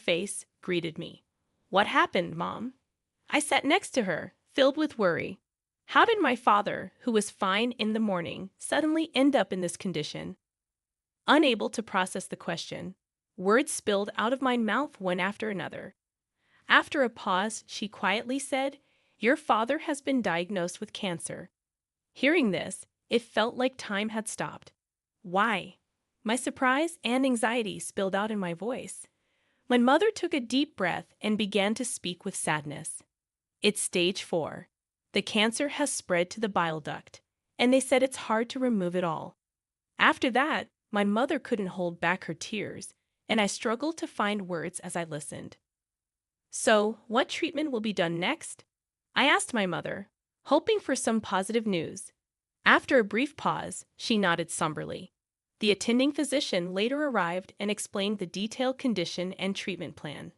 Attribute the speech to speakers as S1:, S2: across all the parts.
S1: face greeted me. "What happened, Mom?" I sat next to her, filled with worry. How did my father, who was fine in the morning, suddenly end up in this condition? Unable to process the question, words spilled out of my mouth one after another. After a pause, she quietly said, "Your father has been diagnosed with cancer." Hearing this, it felt like time had stopped. Why? My surprise and anxiety spilled out in my voice. My mother took a deep breath and began to speak with sadness. "It's stage 4. The cancer has spread to the bile duct, and they said it's hard to remove it all." After that, my mother couldn't hold back her tears, and I struggled to find words as I listened. "So, what treatment will be done next?" I asked my mother, hoping for some positive news. After a brief pause, she nodded somberly. The attending physician later arrived and explained the detailed condition and treatment plan.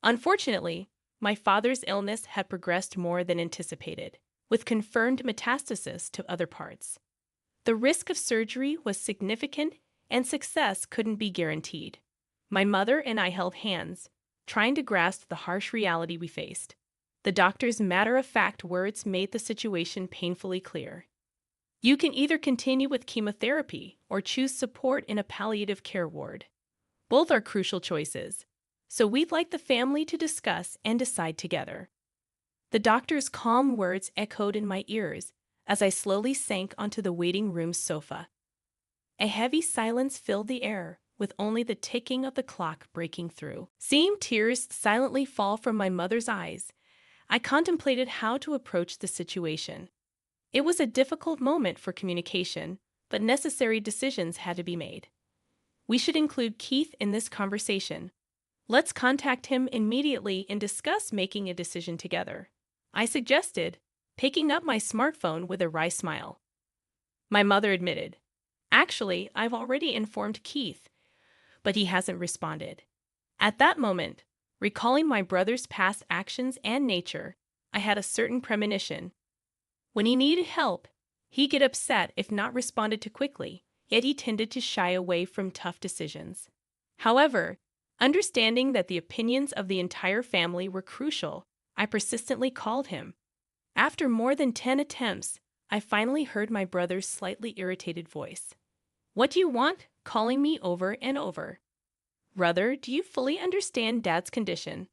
S1: Unfortunately, my father's illness had progressed more than anticipated, with confirmed metastasis to other parts. The risk of surgery was significant, and success couldn't be guaranteed. My mother and I held hands, trying to grasp the harsh reality we faced. The doctor's matter-of-fact words made the situation painfully clear. "You can either continue with chemotherapy or choose support in a palliative care ward. Both are crucial choices, so we'd like the family to discuss and decide together." The doctor's calm words echoed in my ears as I slowly sank onto the waiting room's sofa. A heavy silence filled the air, with only the ticking of the clock breaking through. Seeing tears silently fall from my mother's eyes, I contemplated how to approach the situation. It was a difficult moment for communication, but necessary decisions had to be made. "We should include Keith in this conversation. Let's contact him immediately and discuss making a decision together," I suggested, picking up my smartphone with a wry smile. My mother admitted, "Actually, I've already informed Keith, but he hasn't responded." At that moment, recalling my brother's past actions and nature, I had a certain premonition. When he needed help, he'd get upset if not responded to quickly, yet he tended to shy away from tough decisions. However, understanding that the opinions of the entire family were crucial, I persistently called him. After more than 10 attempts, I finally heard my brother's slightly irritated voice. "What do you want, calling me over and over? Brother, do you fully understand Dad's condition?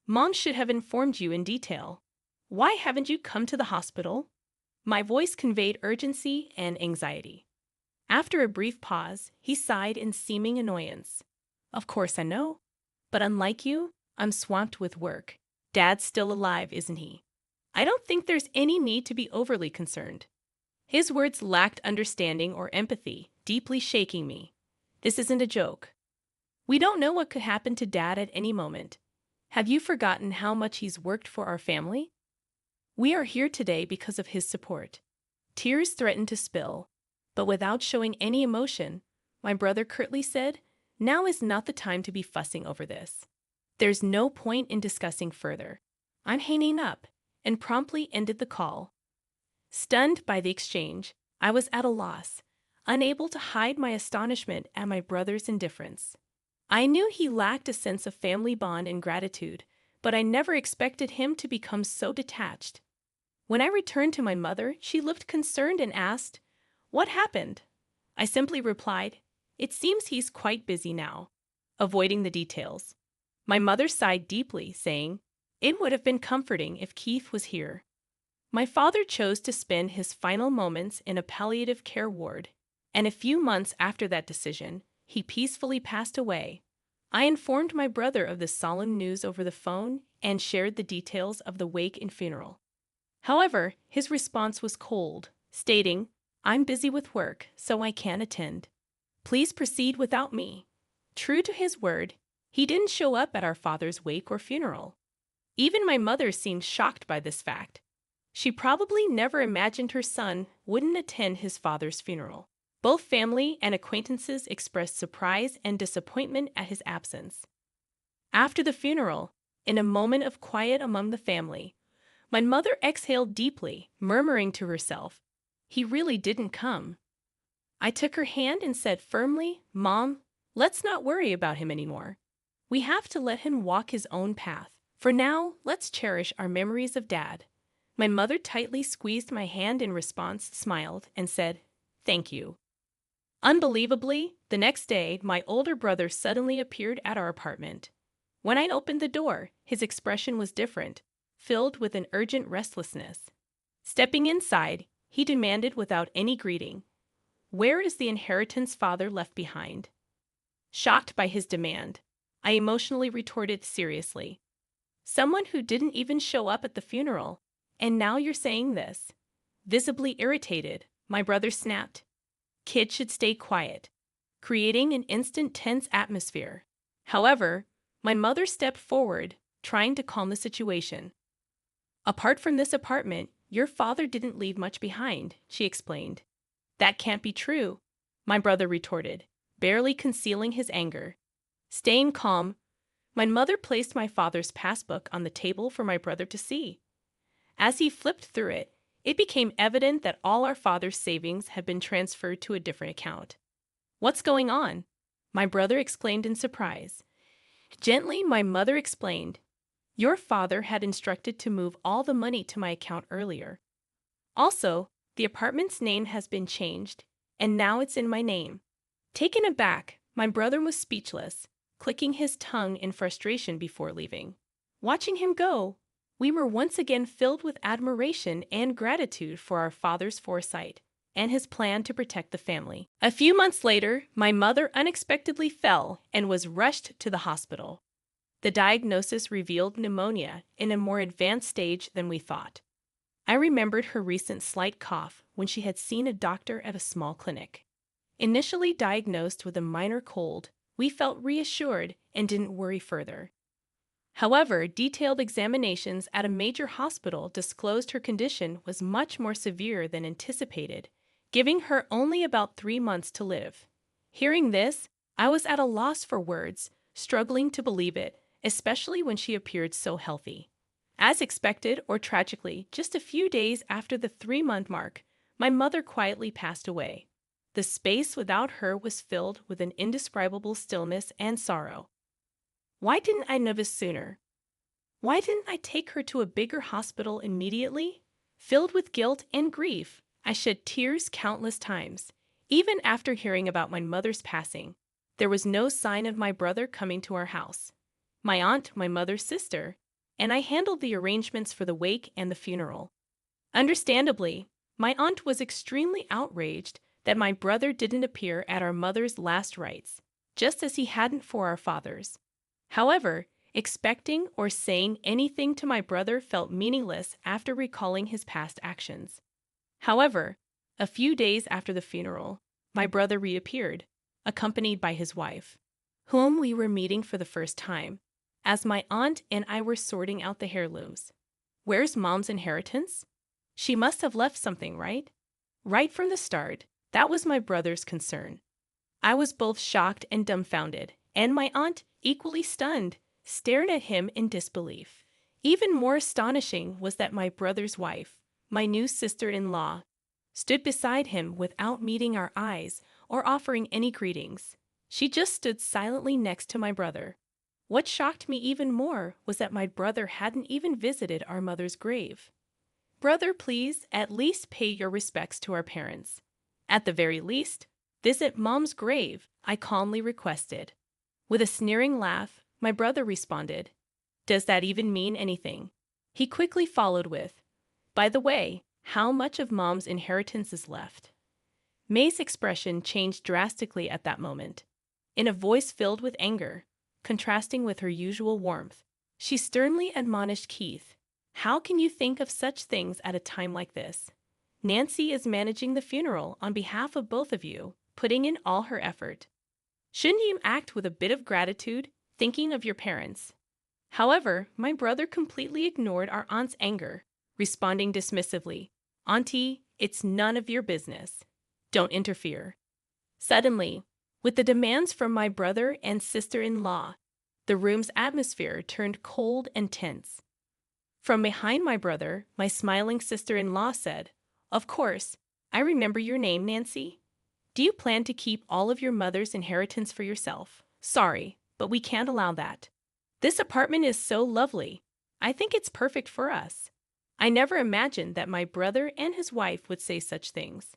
S1: Mom should have informed you in detail. Why haven't you come to the hospital?" My voice conveyed urgency and anxiety. After a brief pause, he sighed in seeming annoyance. "Of course I know, but unlike you, I'm swamped with work. Dad's still alive, isn't he? I don't think there's any need to be overly concerned." His words lacked understanding or empathy, deeply shaking me. "This isn't a joke. We don't know what could happen to Dad at any moment. Have you forgotten how much he's worked for our family? We are here today because of his support." Tears threatened to spill, but without showing any emotion, my brother curtly said, "Now is not the time to be fussing over this. There's no point in discussing further. I'm hanging up," and promptly ended the call. Stunned by the exchange, I was at a loss, unable to hide my astonishment at my brother's indifference. I knew he lacked a sense of family bond and gratitude, but I never expected him to become so detached. When I returned to my mother, she looked concerned and asked, "What happened?" I simply replied, "It seems he's quite busy now," avoiding the details. My mother sighed deeply, saying, "It would have been comforting if Keith was here." My father chose to spend his final moments in a palliative care ward, and a few months after that decision, he peacefully passed away. I informed my brother of the solemn news over the phone and shared the details of the wake and funeral. However, his response was cold, stating, "I'm busy with work, so I can't attend. Please proceed without me." True to his word, he didn't show up at our father's wake or funeral. Even my mother seemed shocked by this fact. She probably never imagined her son wouldn't attend his father's funeral. Both family and acquaintances expressed surprise and disappointment at his absence. After the funeral, in a moment of quiet among the family, my mother exhaled deeply, murmuring to herself, "He really didn't come." I took her hand and said firmly, "Mom, let's not worry about him anymore. We have to let him walk his own path. For now, let's cherish our memories of Dad. My mother tightly squeezed my hand in response, smiled, and said, "Thank you." Unbelievably, the next day, my older brother suddenly appeared at our apartment. When I opened the door, his expression was different, filled with an urgent restlessness. Stepping inside, he demanded without any greeting, "Where is the inheritance father left behind?" Shocked by his demand, I emotionally retorted seriously, "Someone who didn't even show up at the funeral, and now you're saying this." Visibly irritated, my brother snapped, "Kids should stay quiet," creating an instant tense atmosphere. However, my mother stepped forward, trying to calm the situation. "Apart from this apartment, your father didn't leave much behind," she explained. "That can't be true," my brother retorted, barely concealing his anger. Staying calm, my mother placed my father's passbook on the table for my brother to see. As he flipped through it, it became evident that all our father's savings had been transferred to a different account. "What's going on?" my brother exclaimed in surprise. Gently, my mother explained, "Your father had instructed to move all the money to my account earlier. Also, the apartment's name has been changed, and now it's in my name." Taken aback, my brother was speechless, clicking his tongue in frustration before leaving. Watching him go, we were once again filled with admiration and gratitude for our father's foresight and his plan to protect the family. A few months later, my mother unexpectedly fell and was rushed to the hospital. The diagnosis revealed pneumonia in a more advanced stage than we thought. I remembered her recent slight cough when she had seen a doctor at a small clinic. Initially diagnosed with a minor cold, we felt reassured and didn't worry further. However, detailed examinations at a major hospital disclosed her condition was much more severe than anticipated, giving her only about 3 months to live. Hearing this, I was at a loss for words, struggling to believe it, especially when she appeared so healthy. As expected, or tragically, just a few days after the 3-month mark, my mother quietly passed away. The space without her was filled with an indescribable stillness and sorrow. Why didn't I know this sooner? Why didn't I take her to a bigger hospital immediately? Filled with guilt and grief, I shed tears countless times. Even after hearing about my mother's passing, there was no sign of my brother coming to our house. My aunt, my mother's sister, and I handled the arrangements for the wake and the funeral. Understandably, my aunt was extremely outraged that my brother didn't appear at our mother's last rites, just as he hadn't for our father's. However, expecting or saying anything to my brother felt meaningless after recalling his past actions. However, a few days after the funeral, my brother reappeared, accompanied by his wife, whom we were meeting for the first time, as my aunt and I were sorting out the heirlooms. "Where's Mom's inheritance? She must have left something, right?" Right from the start, that was my brother's concern. I was both shocked and dumbfounded, and my aunt, equally stunned, stared at him in disbelief. Even more astonishing was that my brother's wife, my new sister-in-law, stood beside him without meeting our eyes or offering any greetings. She just stood silently next to my brother. What shocked me even more was that my brother hadn't even visited our mother's grave. "Brother, please, at least pay your respects to our parents. At the very least, visit Mom's grave," I calmly requested. With a sneering laugh, my brother responded, "Does that even mean anything?" He quickly followed with, "By the way, how much of Mom's inheritance is left?" May's expression changed drastically at that moment. In a voice filled with anger, contrasting with her usual warmth, she sternly admonished Keith, "How can you think of such things at a time like this? Nancy is managing the funeral on behalf of both of you, putting in all her effort. Shouldn't you act with a bit of gratitude, thinking of your parents?" However, my brother completely ignored our aunt's anger, responding dismissively, "Auntie, it's none of your business. Don't interfere." Suddenly, with the demands from my brother and sister-in-law, the room's atmosphere turned cold and tense. From behind my brother, my smiling sister-in-law said, "Of course, I remember your name, Nancy. Do you plan to keep all of your mother's inheritance for yourself? Sorry, but we can't allow that. This apartment is so lovely. I think it's perfect for us. I never imagined that my brother and his wife would say such things.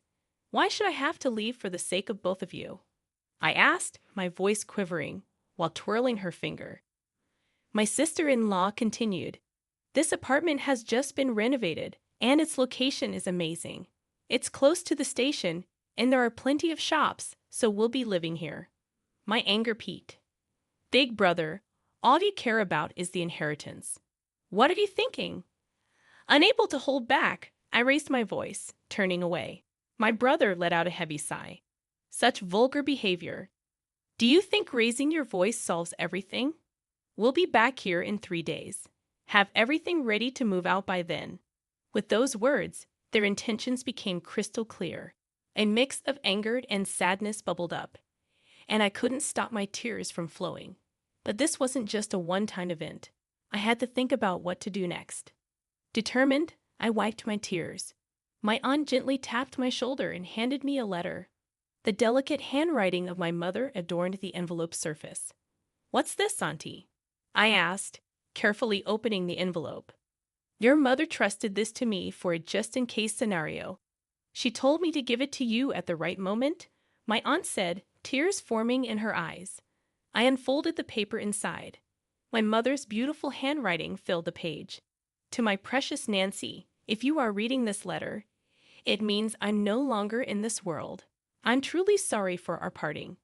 S1: Why should I have to leave for the sake of both of you? I asked, my voice quivering, while twirling her finger. My sister-in-law continued, "This apartment has just been renovated, and its location is amazing. It's close to the station, and there are plenty of shops, so we'll be living here." My anger peaked. "Big brother, all you care about is the inheritance. What are you thinking?" Unable to hold back, I raised my voice, turning away. My brother let out a heavy sigh. Such vulgar behavior. "Do you think raising your voice solves everything? We'll be back here in 3 days. Have everything ready to move out by then." With those words, their intentions became crystal clear. A mix of anger and sadness bubbled up, and I couldn't stop my tears from flowing. But this wasn't just a one-time event. I had to think about what to do next. Determined, I wiped my tears. My aunt gently tapped my shoulder and handed me a letter. The delicate handwriting of my mother adorned the envelope's surface. "What's this, Auntie?" I asked, carefully opening the envelope. "Your mother trusted this to me for a just-in-case scenario. She told me to give it to you at the right moment," my aunt said, tears forming in her eyes. I unfolded the paper inside. My mother's beautiful handwriting filled the page. "To my precious Nancy, if you are reading this letter, it means I'm no longer in this world. I'm truly sorry for our parting."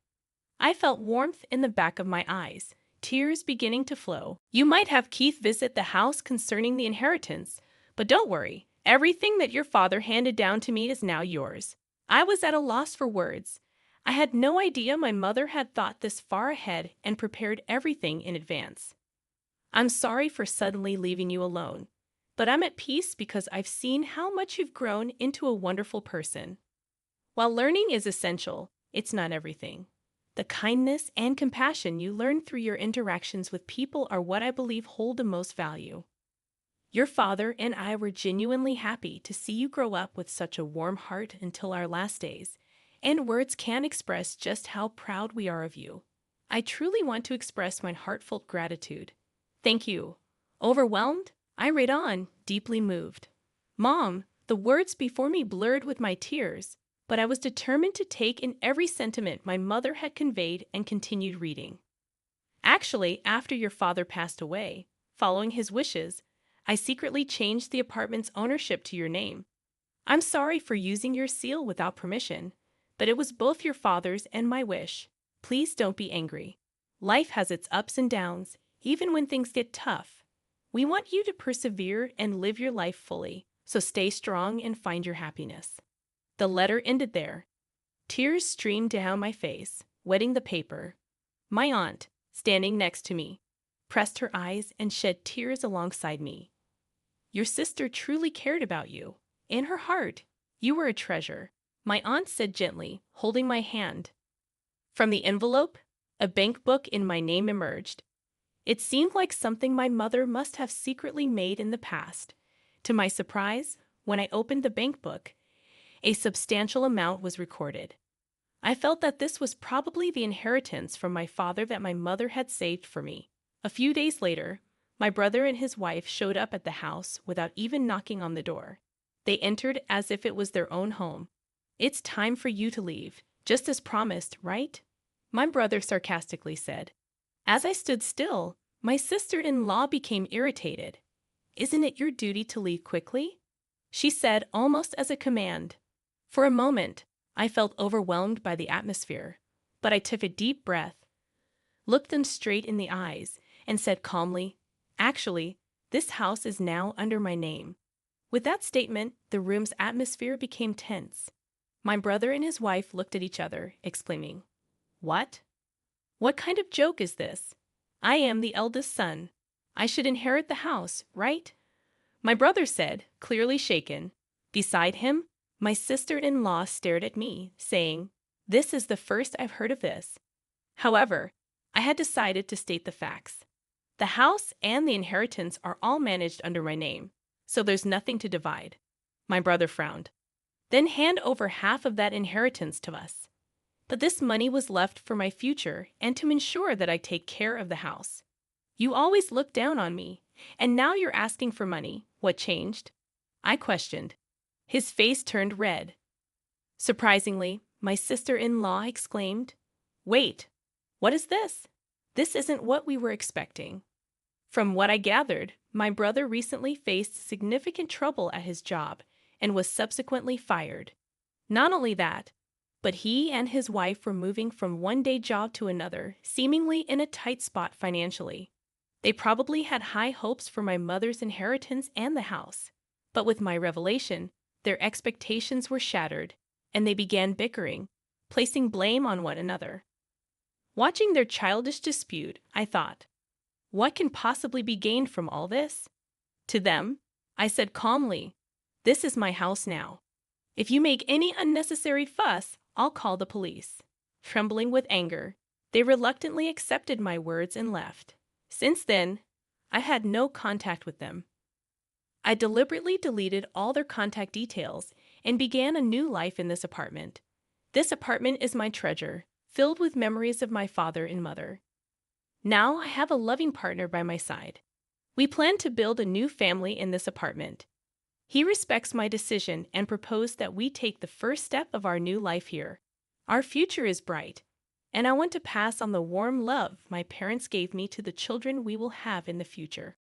S1: I felt warmth in the back of my eyes, tears beginning to flow. "You might have Keith visit the house concerning the inheritance, but don't worry. Everything that your father handed down to me is now yours." I was at a loss for words. I had no idea my mother had thought this far ahead and prepared everything in advance. "I'm sorry for suddenly leaving you alone, but I'm at peace because I've seen how much you've grown into a wonderful person. While learning is essential, it's not everything. The kindness and compassion you learn through your interactions with people are what I believe hold the most value. Your father and I were genuinely happy to see you grow up with such a warm heart until our last days, and words can't express just how proud we are of you. I truly want to express my heartfelt gratitude. Thank you." Overwhelmed, I read on, deeply moved. "Mom," the words before me blurred with my tears, but I was determined to take in every sentiment my mother had conveyed and continued reading. "Actually, after your father passed away, following his wishes, I secretly changed the apartment's ownership to your name. I'm sorry for using your seal without permission, but it was both your father's and my wish. Please don't be angry. Life has its ups and downs, even when things get tough. We want you to persevere and live your life fully, so stay strong and find your happiness." The letter ended there. Tears streamed down my face, wetting the paper. My aunt, standing next to me, pressed her eyes and shed tears alongside me. "Your sister truly cared about you. In her heart, you were a treasure," my aunt said gently, holding my hand. From the envelope, a bank book in my name emerged. It seemed like something my mother must have secretly made in the past. To my surprise, when I opened the bank book, a substantial amount was recorded. I felt that this was probably the inheritance from my father that my mother had saved for me. A few days later, my brother and his wife showed up at the house without even knocking on the door. They entered as if it was their own home. "It's time for you to leave, just as promised, right?" my brother sarcastically said. As I stood still, my sister-in-law became irritated. "Isn't it your duty to leave quickly?" she said almost as a command. For a moment, I felt overwhelmed by the atmosphere, but I took a deep breath, looked them straight in the eyes, and said calmly, "Actually, this house is now under my name." With that statement, the room's atmosphere became tense. My brother and his wife looked at each other, exclaiming, "What? What kind of joke is this? I am the eldest son. I should inherit the house, right?" my brother said, clearly shaken. Beside him, my sister-in-law stared at me, saying, "This is the first I've heard of this." However, I had decided to state the facts. The house and the inheritance are all managed under my name, so there's nothing to divide. My brother frowned. "Then hand over half of that inheritance to us." But this money was left for my future and to ensure that I take care of the house. You always looked down on me, and now you're asking for money. What changed? I questioned. His face turned red. Surprisingly, my sister-in-law exclaimed, "Wait, what is this? This isn't what we were expecting." From what I gathered, my brother recently faced significant trouble at his job and was subsequently fired. Not only that, but he and his wife were moving from one day job to another, seemingly in a tight spot financially. They probably had high hopes for my mother's inheritance and the house. But with my revelation, their expectations were shattered, and they began bickering, placing blame on one another. Watching their childish dispute, I thought, what can possibly be gained from all this? To them, I said calmly, "This is my house now. If you make any unnecessary fuss, I'll call the police." Trembling with anger, they reluctantly accepted my words and left. Since then, I had no contact with them. I deliberately deleted all their contact details and began a new life in this apartment. This apartment is my treasure, filled with memories of my father and mother. Now I have a loving partner by my side. We plan to build a new family in this apartment. He respects my decision and proposed that we take the first step of our new life here. Our future is bright, and I want to pass on the warm love my parents gave me to the children we will have in the future.